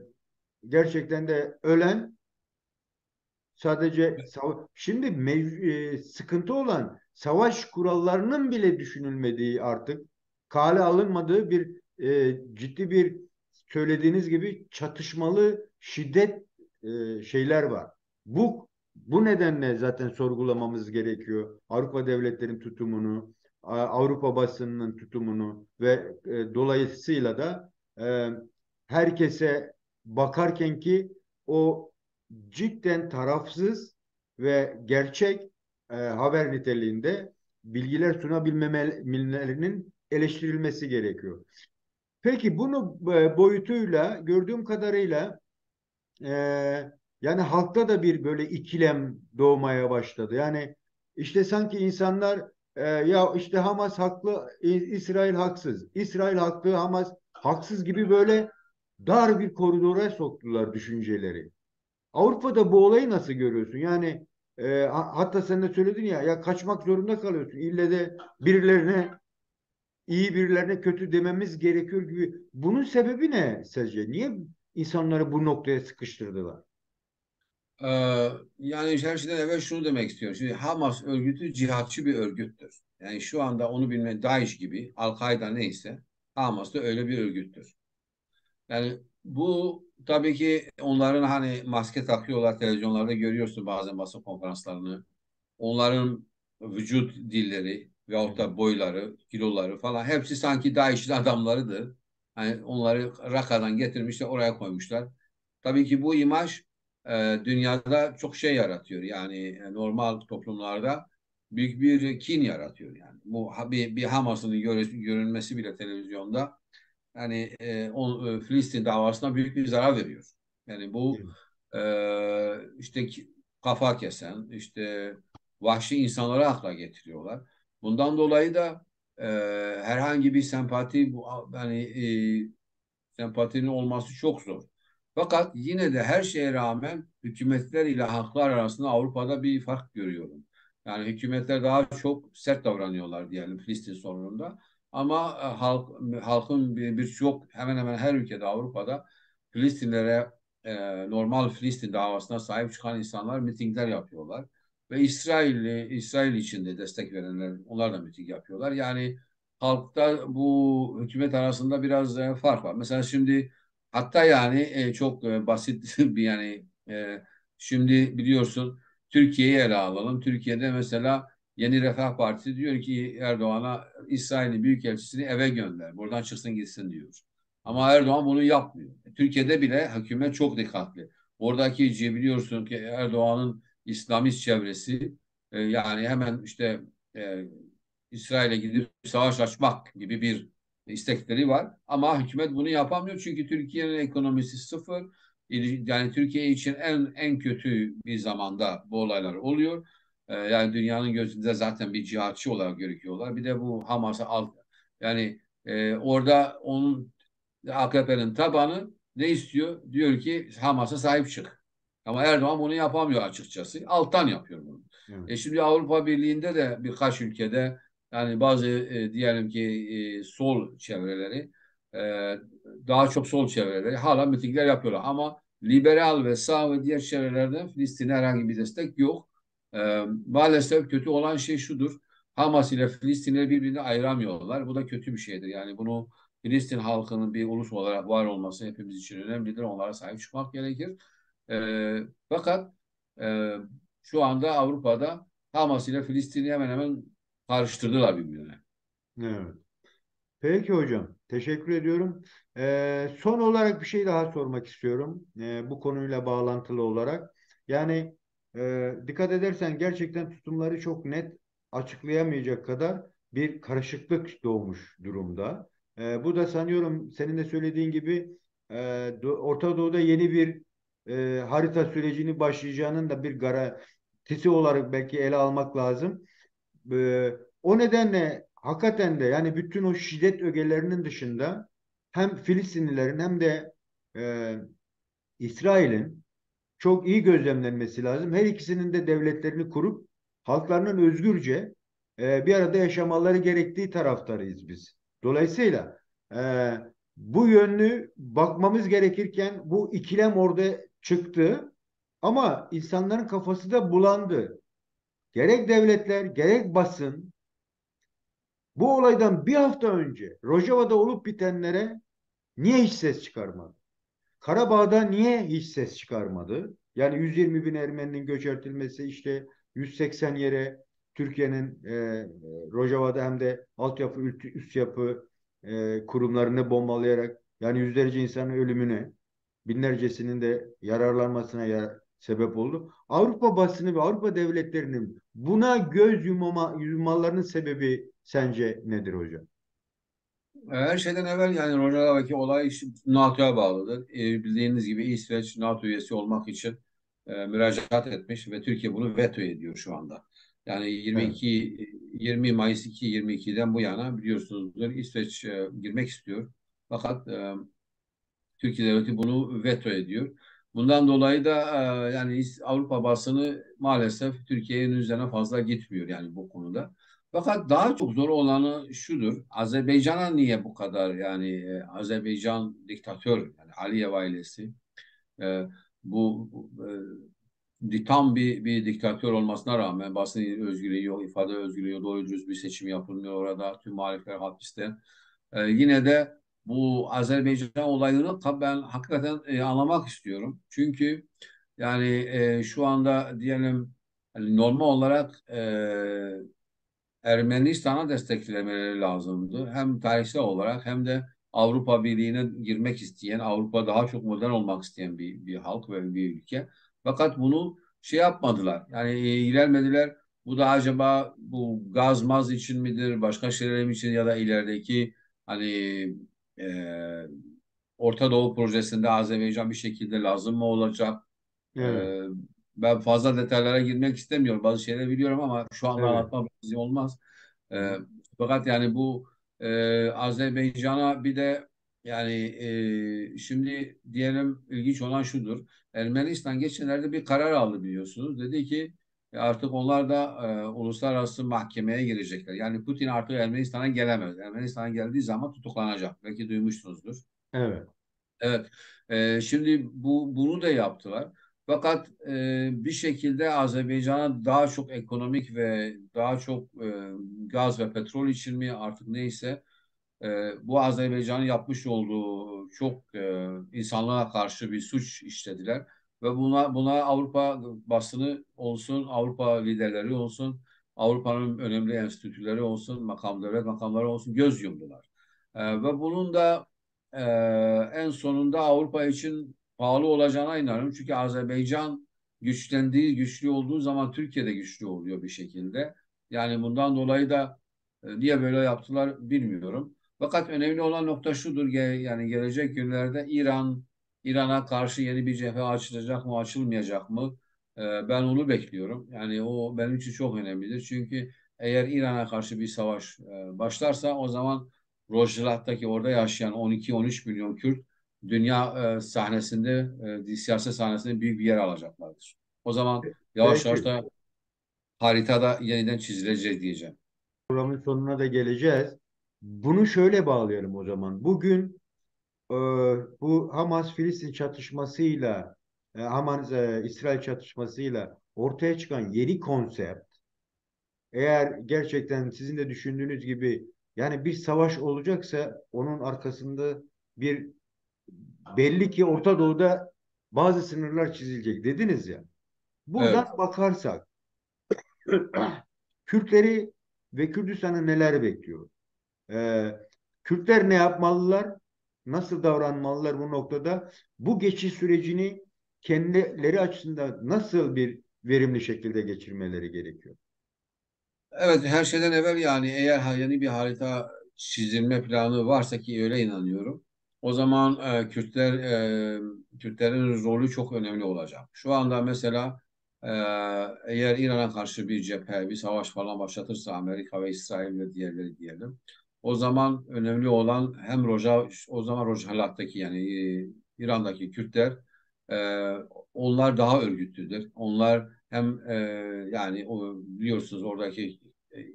gerçekten de ölen sadece şimdi sıkıntı olan savaş kurallarının bile düşünülmediği artık kale alınmadığı bir ciddi bir söylediğiniz gibi çatışmalı şiddet şeyler var. Bu nedenle zaten sorgulamamız gerekiyor. Avrupa devletlerin tutumunu, Avrupa basınının tutumunu ve dolayısıyla da e, herkese bakarken ki o cidden tarafsız ve gerçek haber niteliğinde bilgiler sunabilmelerinin eleştirilmesi gerekiyor. Peki bunu boyutuyla gördüğüm kadarıyla e, yani halkta da bir böyle ikilem doğmaya başladı. Yani işte sanki insanlar ya işte Hamas haklı, İsrail haksız. İsrail haklı, Hamas haksız gibi böyle dar bir koridora soktular düşünceleri. Avrupa'da bu olayı nasıl görüyorsun? Yani hatta sen de söyledin ya, ya kaçmak zorunda kalıyorsun. İlle de birilerine iyi, birilerine kötü dememiz gerekiyor gibi. Bunun sebebi ne sizce? Niye insanları bu noktaya sıkıştırdılar? Yani her şeyden evvel şunu demek istiyorum. Şimdi Hamas örgütü cihatçı bir örgüttür. Yani şu anda onu bilme, DAEŞ gibi, Al-Kaide neyse, Hamas da öyle bir örgüttür. Yani bu tabii ki onların hani maske takıyorlar, televizyonlarda görüyorsun bazen basın konferanslarını. Onların vücut dilleri veyahut Evet. da boyları, kiloları falan hepsi sanki DAEŞ'in adamlarıdır. Hani onları Rakka'dan getirmişler, oraya koymuşlar. Tabii ki bu imaj dünyada çok şey yaratıyor. Yani normal toplumlarda büyük bir kin yaratıyor yani. Bu bir Hamas'ın görünmesi bile televizyonda yani Filistin davasına büyük bir zarar veriyor. Yani bu Evet. işte kafa kesen, işte vahşi insanları akla getiriyorlar. Bundan dolayı da e, herhangi bir sempati yani sempatinin olması çok zor. Fakat yine de her şeye rağmen hükümetler ile halklar arasında Avrupa'da bir fark görüyorum. Yani hükümetler daha çok sert davranıyorlar diyelim Filistin sorununda. Ama halkın birçok hemen hemen her ülkede Avrupa'da Filistinlere normal Filistin davasına sahip çıkan insanlar mitingler yapıyorlar. Ve İsrail için de destek verenler onlar da miting yapıyorlar. Yani halkta bu hükümet arasında biraz fark var. Mesela şimdi hatta yani çok basit bir yani şimdi biliyorsun Türkiye'yi ele alalım. Türkiye'de mesela Yeni Refah Partisi diyor ki Erdoğan'a İsrail'in büyükelçisini eve gönder. Buradan çıksın gitsin diyor. Ama Erdoğan bunu yapmıyor. Türkiye'de bile hükümet çok dikkatli. Oradaki biliyorsun ki Erdoğan'ın İslamist çevresi yani hemen işte e, İsrail'e gidip savaş açmak gibi bir istekleri var. Ama hükümet bunu yapamıyor çünkü Türkiye'nin ekonomisi sıfır. Yani Türkiye için en kötü bir zamanda bu olaylar oluyor. Yani dünyanın gözünde zaten bir cihatçı olarak görüyorlar. Bir de bu Hamas'a yani orada onun AKP'nin tabanı ne istiyor? Diyor ki Hamas'a sahip çık. Ama Erdoğan bunu yapamıyor açıkçası. Alttan yapıyor bunu. Evet. Şimdi Avrupa Birliği'nde de birkaç ülkede yani bazı diyelim ki sol çevreleri e, daha çok sol çevreleri hala mitingler yapıyorlar. Ama liberal ve sağ ve diğer çevrelerden Filistin'e herhangi bir destek yok. Maalesef kötü olan şey şudur. Hamas ile Filistinleri birbirine ayıramıyorlar. Bu da kötü bir şeydir. Yani bunu Filistin halkının bir ulus olarak var olması hepimiz için önemlidir. Onlara sahip çıkmak gerekir. Fakat e, şu anda Avrupa'da Hamas ile Filistin'i hemen hemen karıştırdılar birbirine. Evet. Peki hocam, teşekkür ediyorum. Son olarak bir şey daha sormak istiyorum. Bu konuyla bağlantılı olarak. Yani dikkat edersen gerçekten tutumları çok net açıklayamayacak kadar bir karışıklık doğmuş durumda. Bu da sanıyorum senin de söylediğin gibi Orta Doğu'da yeni bir harita sürecini başlayacağının da bir garantisi olarak belki ele almak lazım. O nedenle hakikaten de yani bütün o şiddet ögelerinin dışında hem Filistinlilerin hem de e, İsrail'in çok iyi gözlemlenmesi lazım. Her ikisinin de devletlerini kurup halklarının özgürce bir arada yaşamaları gerektiği taraftarıyız biz. Dolayısıyla e, bu yönlü bakmamız gerekirken bu ikilem orada çıktı ama insanların kafası da bulandı. Gerek devletler, gerek basın bu olaydan bir hafta önce Rojava'da olup bitenlere niye hiç ses çıkarmadı? Karabağ'da niye hiç ses çıkarmadı? Yani 120 bin Ermeninin göçertilmesi, işte 180 yere Türkiye'nin Rojava'da hem de altyapı, üst yapı kurumlarını bombalayarak yani yüzlerce insanın ölümüne, binlercesinin de yararlanmasına sebep oldu. Avrupa basını ve Avrupa devletlerinin buna yummalarının sebebi sence nedir hocam? Her şeyden evvel yani Rojava'daki olay NATO'ya bağlıdır. Bildiğiniz gibi İsveç NATO üyesi olmak için müracaat etmiş ve Türkiye bunu veto ediyor şu anda. Yani Evet. 20 Mayıs 2022'den bu yana biliyorsunuzdur İsveç girmek istiyor. Fakat Türkiye devleti bunu veto ediyor. Bundan dolayı da yani Avrupa basını maalesef Türkiye'nin üzerine fazla gitmiyor yani bu konuda. Fakat daha çok zor olanı şudur. Azerbaycan'a niye bu kadar yani Azerbaycan diktatör yani Aliyev ailesi e, tam bir diktatör olmasına rağmen basın özgürlüğü yok, ifade özgürlüğü yok, doğru düz bir seçim yapılmıyor orada. Tüm muhalifler hapiste. Yine de bu Azerbaycan olayını tabii ben hakikaten anlamak istiyorum. Çünkü yani şu anda diyelim hani normal olarak Ermenistan'a desteklemeleri lazımdı. Hem tarihsel olarak hem de Avrupa Birliği'ne girmek isteyen, Avrupa daha çok modern olmak isteyen bir halk ve bir ülke. Fakat bunu şey yapmadılar. Yani ilerlemediler. Bu da acaba bu gaz maz için midir, başka şeyler için ya da ilerideki hani e, Orta Doğu projesinde Azerbaycan bir şekilde lazım mı olacak? Evet, Ee, Ben fazla detaylara girmek istemiyorum. Bazı şeyleri biliyorum ama şu anda evet. anlatmam lazım olmaz. Hı Ee, hı. Fakat yani bu Azerbaycan'a bir de yani şimdi diyelim ilginç olan şudur. Ermenistan geçenlerde bir karar aldı biliyorsunuz. Dedi ki artık onlar da uluslararası mahkemeye girecekler. Yani Putin artık Ermenistan'a gelemez. Ermenistan'a geldiği zaman tutuklanacak. Belki duymuşsunuzdur. Evet, Evet. Şimdi bunu da yaptılar. Fakat bir şekilde Azerbaycan'a daha çok ekonomik ve daha çok gaz ve petrol için mi artık neyse bu Azerbaycan'ın yapmış olduğu çok insanlığa karşı bir suç işlediler ve buna Avrupa basını olsun, Avrupa liderleri olsun, Avrupa'nın önemli enstitüleri olsun, devlet makamları olsun göz yumdular. Ve bunun da e, en sonunda Avrupa için pahalı olacağına inanıyorum. Çünkü Azerbaycan güçlü olduğu zaman Türkiye de güçlü oluyor bir şekilde. Yani bundan dolayı da niye böyle yaptılar bilmiyorum. Fakat önemli olan nokta şudur, yani gelecek günlerde İran'a karşı yeni bir cephe açılacak mı, açılmayacak mı? Ben onu bekliyorum. Yani o benim için çok önemlidir. Çünkü eğer İran'a karşı bir savaş başlarsa o zaman Rojava'daki orada yaşayan 12-13 milyon Kürt dünya sahnesinde, siyaset sahnesinde büyük bir yer alacaklardır. O zaman yavaş yavaş peki. da haritada yeniden çizilecek diyeceğim. Programın sonuna da geleceğiz. Bunu şöyle bağlayalım o zaman. Bugün e, bu Hamas-Filistin çatışmasıyla, Hamas-İsrail çatışmasıyla ortaya çıkan yeni konsept, eğer gerçekten sizin de düşündüğünüz gibi yani bir savaş olacaksa onun arkasında bir belli ki Orta Doğu'da bazı sınırlar çizilecek dediniz ya. Buradan Evet. bakarsak Kürtleri ve Kürdistan'ı neler bekliyor? Ee, Kürtler ne yapmalılar? Nasıl davranmalılar bu noktada? Bu geçiş sürecini kendileri açısından nasıl bir verimli şekilde geçirmeleri gerekiyor? Evet, her şeyden evvel yani eğer yeni bir harita çizilme planı varsa ki öyle inanıyorum. O zaman Kürtlerin rolü çok önemli olacak. Şu anda mesela e, eğer İran'a karşı bir cephe, bir savaş falan başlatırsa Amerika ve İsrail ve diğerleri diyelim. O zaman önemli olan hem o zaman Rojalat'taki yani İran'daki Kürtler e, onlar daha örgütlüdür. Onlar hem yani o biliyorsunuz oradaki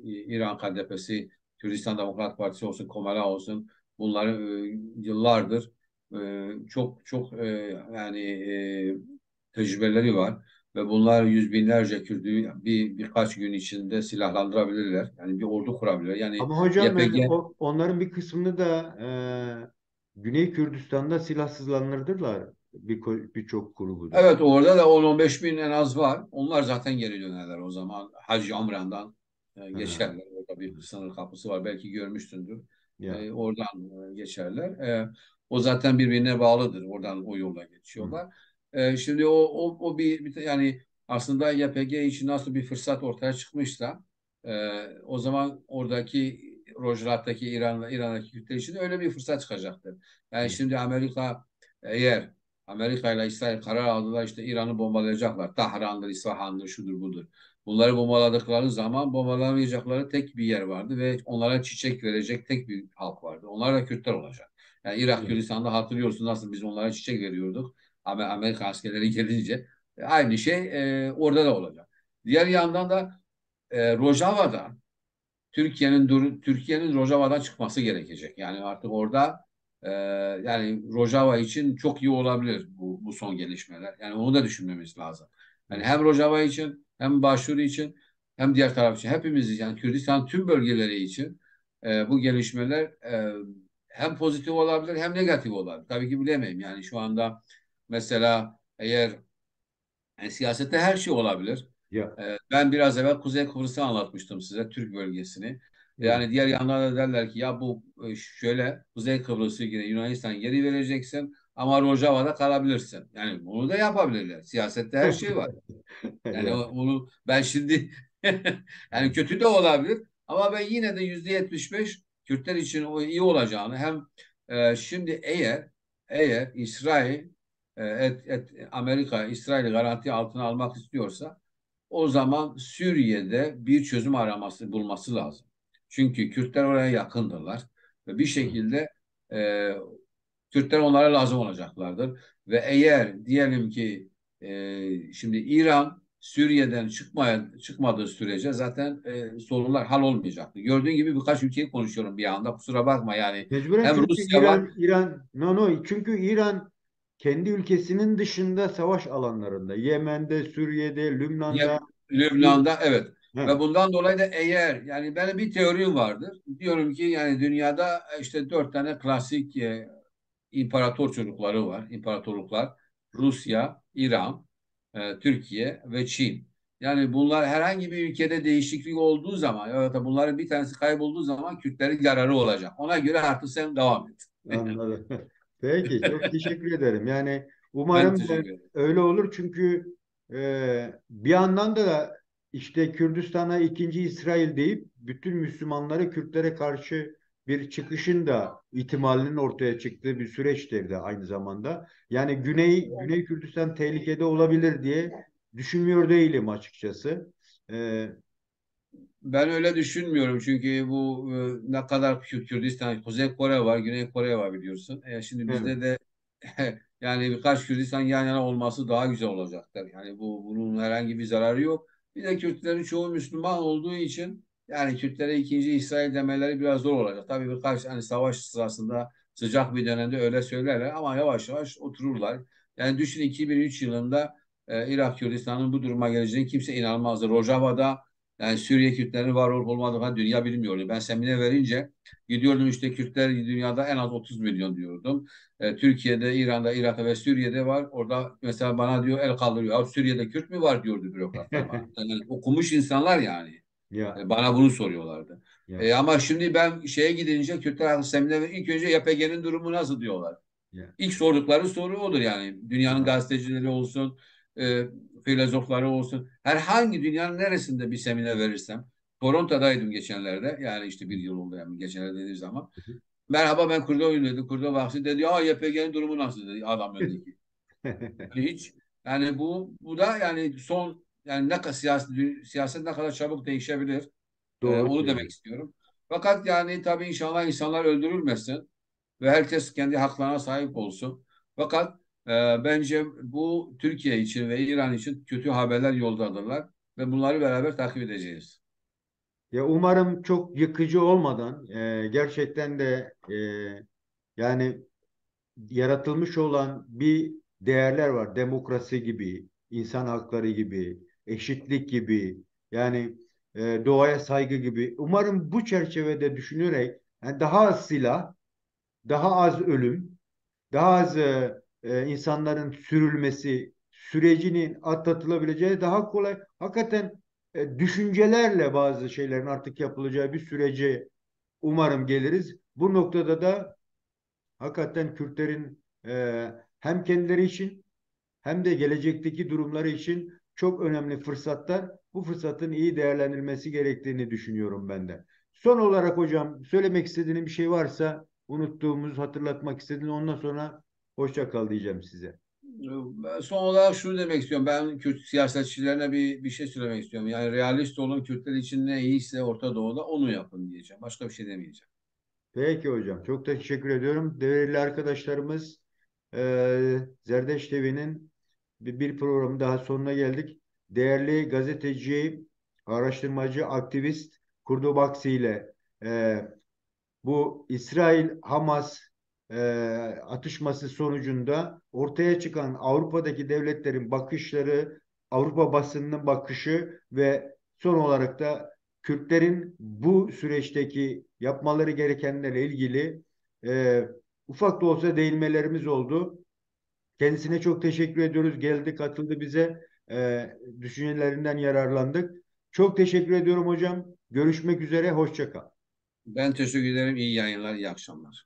İran KDP'si, Kürdistan Demokrat Partisi olsun, Komala olsun bunları yıllardır çok çok yani tecrübeleri var ve bunlar yüz binlerce Kürdü birkaç gün içinde silahlandırabilirler. Yani bir ordu kurabilirler. Yani Ama hocam YPG. onların bir kısmını da Güney Kürdistan'da silahsızlandırdılar birçok grubu da. Evet, orada da 10-15 bin en az var. Onlar zaten geri dönerler o zaman. Hacı Amran'dan Ha, geçerler. Orada bir sınır kapısı var. Belki görmüşsündür. ya. Oradan geçerler. O zaten birbirine bağlıdır. Oradan o yolla Hı. geçiyorlar. Şimdi o yani aslında YPG için nasıl bir fırsat ortaya çıkmışsa o zaman oradaki Rojava'daki İran'daki Kürtler için de öyle bir fırsat çıkacaktır. Yani Hı. şimdi eğer Amerika ile İsrail karar aldılar işte İran'ı bombalayacaklar. Tahran'dır, İsfahan'dır, şudur budur. Bunları bombaladıkları zaman bombalamayacakları tek bir yer vardı ve onlara çiçek verecek tek bir halk vardı. Onlar da Kürtler olacak. Yani Irak Evet. Kürdistan'da hatırlıyorsun nasıl biz onlara çiçek veriyorduk. Ama Amerika askerleri gelince aynı şey orada da olacak. Diğer yandan da Rojava'da Türkiye'nin Rojava'dan çıkması gerekecek. Yani artık orada yani Rojava için çok iyi olabilir bu son gelişmeler. Yani onu da düşünmemiz lazım. Yani Evet. hem Rojava için hem Başvuru için hem diğer taraf için hepimiz yani Kürdistan tüm bölgeleri için bu gelişmeler hem pozitif olabilir hem negatif olabilir. Tabii ki bilemeyim. Yani şu anda mesela eğer siyasette her şey olabilir. Ya, Ben biraz evvel Kuzey Kıbrıs'ı anlatmıştım size, Türk bölgesini. evet. Yani diğer yanlarda derler ki ya bu şöyle Kuzey Kıbrıs'ı yine Yunanistan geri vereceksin ama Rojava'da kalabilirsin. Yani bunu da yapabilirler. Siyasette her şey var. Yani Ya, onu ben şimdi yani kötü de olabilir ama ben yine de %75 Kürtler için o iyi olacağını hem şimdi eğer İsrail Amerika İsrail'i garanti altına almak istiyorsa o zaman Suriye'de bir çözüm bulması lazım. Çünkü Kürtler oraya yakındırlar ve bir evet. şekilde e, Kürtler onlara lazım olacaklardır. Ve eğer diyelim ki şimdi İran Suriye'den çıkmadığı sürece zaten sorunlar hal olmayacaktı. Gördüğün gibi birkaç ülkeyi konuşuyorum bir anda. Kusura bakma yani. Mecburen Hem çünkü Rusya var, no, çünkü İran kendi ülkesinin dışında savaş alanlarında, Yemen'de, Suriye'de, Lübnan'da, Sür Lübnan'da evet. ha, Ve bundan dolayı da eğer yani benim bir teorim vardır. Diyorum ki yani dünyada işte dört tane klasik imparator çocukları var. İmparatorluklar Rusya, İran, Türkiye ve Çin. Yani bunlar herhangi bir ülkede değişiklik olduğu zaman ya da bunların bir tanesi kaybolduğu zaman Kürtlerin yararı olacak. Ona göre artık sen devam et. anladım. Peki, çok teşekkür ederim. Yani Ben umarım teşekkür ederim. öyle olur çünkü bir yandan da işte Kürdistan'a ikinci İsrail deyip bütün Müslümanları Kürtlere karşı bir çıkışın da ihtimalinin ortaya çıktığı bir süreçtir de aynı zamanda. Yani Güney Kürdistan tehlikede olabilir diye düşünmüyor değilim açıkçası. E, Ben öyle düşünmüyorum çünkü bu ne kadar Kürdistan, Kuzey Kore var, Güney Kore var biliyorsun. Şimdi evet, bizde de yani birkaç Kürdistan yan yana olması daha güzel olacaktır. Yani bunun herhangi bir zararı yok. Bir de Kürtlerin çoğu Müslüman olduğu için yani Kürtlere ikinci İsrail demeleri biraz zor olacak. Tabii birkaç hani savaş sırasında sıcak bir dönemde öyle söylerler ama yavaş yavaş otururlar. Yani düşün 2003 yılında Irak Kürdistan'ın bu duruma geleceğini kimse inanmazdı. Rojava'da yani Suriye Kürtlerinin var olup olmadığını dünya bilmiyordu. Ben semine verince gidiyordum işte Kürtler dünyada en az 30 milyon diyordum. Türkiye'de, İran'da, Irak'ta ve Suriye'de var. Orada mesela bana diyor el kaldırıyor. Ya Suriye'de Kürt mü var diyordu bürokratlar bana. Yani okumuş insanlar yani. ya, Bana bunu soruyorlardı. ya, Ama şimdi ben şeye gidince Kürtler Halkı Seminerine ilk önce YPG'nin durumu nasıl diyorlar. ya, İlk sordukları soru odur yani. Dünyanın ya, gazetecileri olsun, e, filozofları olsun. Herhangi dünyanın neresinde bir seminer verirsem. Toronto'daydım geçenlerde. Yani işte bir yıl oldu yani geçenlerde dediğim zaman. Merhaba ben Kurdoğlu dedi. Kurdo Vaksi dedi. Ya YPG'nin durumu nasıl dedi adam öndeki. Hiç. Yani bu da yani son yani ne kadar siyaset ne kadar çabuk değişebilir. Doğru Onu demek söylüyorsun. istiyorum. Fakat yani tabii inşallah insanlar öldürülmesin ve herkes kendi haklarına sahip olsun. Fakat bence bu Türkiye için ve İran için kötü haberler yoldadırlar ve bunları beraber takip edeceğiz. Ya umarım çok yıkıcı olmadan gerçekten de yani yaratılmış olan bir değerler var. Demokrasi gibi, insan hakları gibi, eşitlik gibi, yani doğaya saygı gibi. Umarım bu çerçevede düşünerek yani daha az silah, daha az ölüm, daha az insanların sürülmesi sürecinin atlatılabileceği daha kolay. Hakikaten düşüncelerle bazı şeylerin artık yapılacağı bir sürece umarım geliriz. Bu noktada da hakikaten Kürtlerin hem kendileri için hem de gelecekteki durumları için çok önemli fırsatlar. Bu fırsatın iyi değerlendirilmesi gerektiğini düşünüyorum ben de. Son olarak hocam söylemek istediğiniz bir şey varsa unuttuğumuz, hatırlatmak istediğiniz ondan sonra hoşça kal diyeceğim size. Son olarak şunu demek istiyorum. Ben Kürt siyasetçilerine bir şey söylemek istiyorum. Yani realist olun Kürtler için ne iyiyse Orta Doğu'da onu yapın diyeceğim. Başka bir şey demeyeceğim. Peki hocam. Çok teşekkür ediyorum. Değerli arkadaşlarımız, Zerdeş TV'nin bir program daha sonuna geldik. Değerli gazeteci, araştırmacı, aktivist Kurdo Baksi ile e, bu İsrail-Hamas e, atışması sonucunda ortaya çıkan Avrupa'daki devletlerin bakışları, Avrupa basınının bakışı ve son olarak da Kürtlerin bu süreçteki yapmaları gerekenlerle ilgili e, ufak da olsa değinmelerimiz oldu. Kendisine çok teşekkür ediyoruz. Geldi, katıldı bize. Düşüncelerinden yararlandık. Çok teşekkür ediyorum hocam. Görüşmek üzere. Hoşça kal. Ben teşekkür ederim. İyi yayınlar, iyi akşamlar.